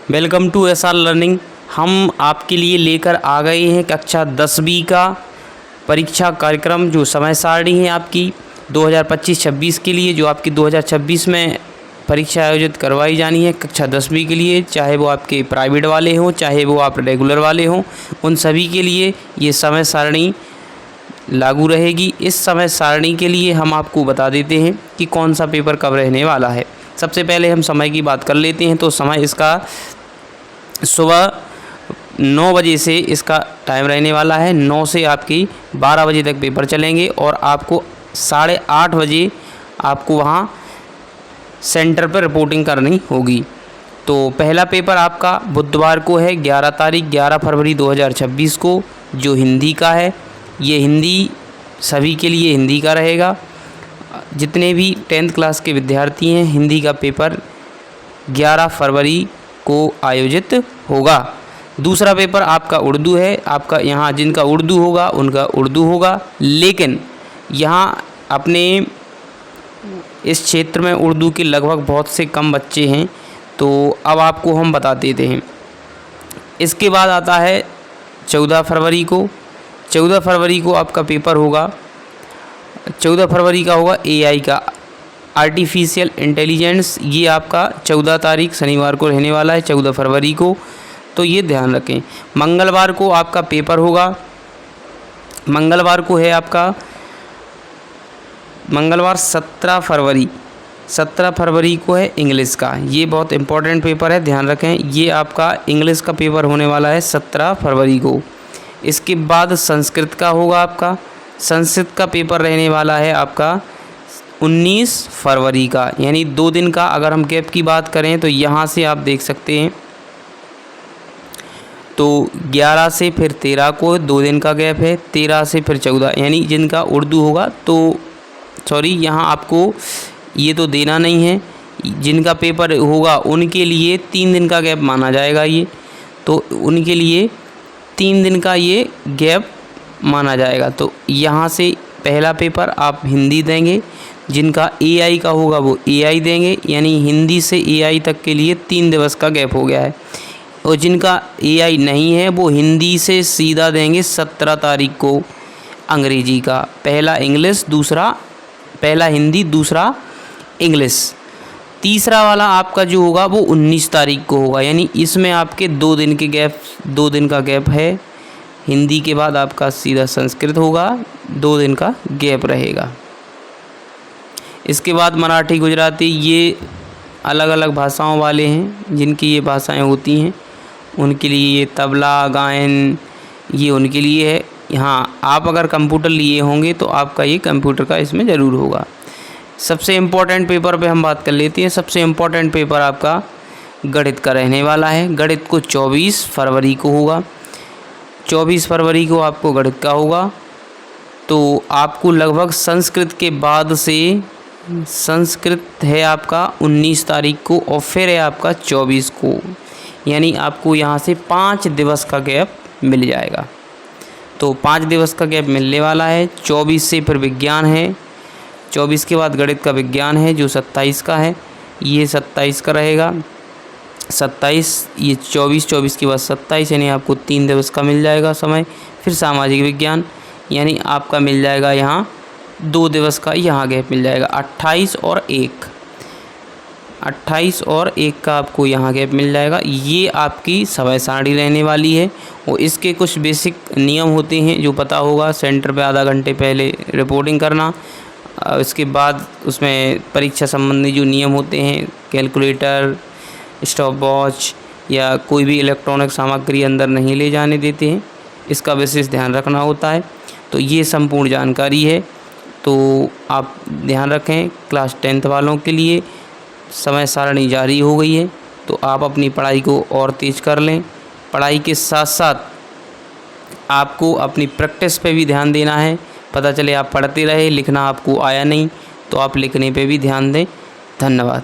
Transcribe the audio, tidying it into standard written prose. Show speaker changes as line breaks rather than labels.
Welcome to SR learning. हम आपके लिए लेकर आ गए हैं कक्षा 10वीं का परीक्षा कार्यक्रम, जो समय सारणी है आपकी 2025-26 के लिए, जो आपकी 2026 में परीक्षा आयोजित करवाई जानी है कक्षा 10वीं के लिए, चाहे वो आपके प्राइवेट वाले हों चाहे वो आप रेगुलर वाले हों, उन सभी के लिए ये समय सारणी लागू रहेगी। इस समय सारणी के लिए हम आपको बता देते हैं कि कौन सा पेपर कब रहने वाला है। सबसे पहले हम समय की बात कर लेते हैं। तो समय इसका सुबह 9 बजे से इसका टाइम रहने वाला है। 9 से आपकी 12 बजे तक पेपर चलेंगे और आपको 8:30 बजे आपको वहाँ सेंटर पर रिपोर्टिंग करनी होगी। तो पहला पेपर आपका बुधवार को है 11 फरवरी 2026 को, जो हिंदी का है। ये हिंदी सभी के लिए हिंदी का रहेगा। जितने भी 10th क्लास के विद्यार्थी हैं, हिंदी का पेपर 11 फरवरी को आयोजित होगा। दूसरा पेपर आपका उर्दू है। आपका यहाँ जिनका उर्दू होगा उनका उर्दू होगा, लेकिन यहाँ अपने इस क्षेत्र में उर्दू के लगभग बहुत से कम बच्चे हैं, तो अब आपको हम बता देते हैं। इसके बाद आता है 14 फरवरी को। 14 फरवरी को आपका पेपर होगा, 14 फरवरी का होगा एआई का, आर्टिफिशियल इंटेलिजेंस। ये आपका 14 तारीख शनिवार को रहने वाला है, 14 फरवरी को, तो ये ध्यान रखें। मंगलवार को आपका पेपर होगा। मंगलवार को है आपका मंगलवार 17 फरवरी को है इंग्लिश का। ये बहुत इंपॉर्टेंट पेपर है, ध्यान रखें। ये आपका इंग्लिश का पेपर होने वाला है 17 फरवरी को। इसके बाद संस्कृत का होगा आपका। संस्कृत का पेपर रहने वाला है आपका 19 फरवरी का, यानी 2 दिन का। अगर हम गैप की बात करें तो यहाँ से आप देख सकते हैं, तो 11 से फिर 13 को 2 दिन का गैप है। 13 से फिर 14, यानी जिनका उर्दू होगा तो सॉरी, यहाँ आपको ये तो देना नहीं है। जिनका पेपर होगा उनके लिए 3 दिन का गैप माना जाएगा। ये तो उनके लिए 3 दिन का ये गैप माना जाएगा। तो यहाँ से पहला पेपर आप हिंदी देंगे, जिनका एआई का होगा वो एआई देंगे, यानी हिंदी से एआई तक के लिए 3 दिवस का गैप हो गया है। और जिनका एआई नहीं है वो हिंदी से सीधा देंगे 17 तारीख को अंग्रेजी का। पहला हिंदी, दूसरा इंग्लिश। तीसरा वाला आपका जो होगा वो 19 तारीख को होगा, यानी इसमें आपके 2 दिन का गैप है। हिंदी के बाद आपका सीधा संस्कृत होगा, 2 दिन का गैप रहेगा। इसके बाद मराठी, गुजराती, ये अलग अलग भाषाओं वाले हैं। जिनकी ये भाषाएं होती हैं उनके लिए ये तबला, गायन, ये उनके लिए है। यहाँ आप अगर कंप्यूटर लिए होंगे तो आपका ये कंप्यूटर का इसमें ज़रूर होगा। सबसे इम्पोर्टेंट पेपर पे हम बात कर लेते हैं। सबसे इम्पोर्टेंट पेपर आपका गणित का रहने वाला है। गणित को 24 फरवरी को होगा। 24 फरवरी को आपको गणित का होगा। तो आपको लगभग संस्कृत के बाद से, संस्कृत है आपका 19 तारीख को और फिर है आपका 24 को, यानी आपको यहाँ से 5 दिवस का गैप मिल जाएगा। तो 5 दिवस का गैप मिलने वाला है। 24 से फिर विज्ञान है। 24 के बाद गणित का विज्ञान है जो 27 का है, ये 27 का रहेगा। 27, ये 24 के बाद 27, यानी आपको 3 दिवस का मिल जाएगा समय। फिर सामाजिक विज्ञान, यानी आपका मिल जाएगा यहाँ 2 दिवस का यहाँ गैप मिल जाएगा। 28 और 1 का आपको यहाँ गैप मिल जाएगा। ये आपकी समय सारणी रहने वाली है। और इसके कुछ बेसिक नियम होते हैं जो पता होगा। सेंटर पे आधा घंटे पहले रिपोर्टिंग करना। इसके बाद उसमें परीक्षा संबंधी जो नियम होते हैं, कैलकुलेटर, स्टॉप वॉच या कोई भी इलेक्ट्रॉनिक सामग्री अंदर नहीं ले जाने देते हैं, इसका विशेष ध्यान रखना होता है। तो ये संपूर्ण जानकारी है, तो आप ध्यान रखें। क्लास 10th वालों के लिए समय सारणी जारी हो गई है, तो आप अपनी पढ़ाई को और तेज़ कर लें। पढ़ाई के साथ साथ आपको अपनी प्रैक्टिस पे भी ध्यान देना है। पता चले आप पढ़ते रहे, लिखना आपको आया नहीं, तो आप लिखने पे भी ध्यान दें। धन्यवाद।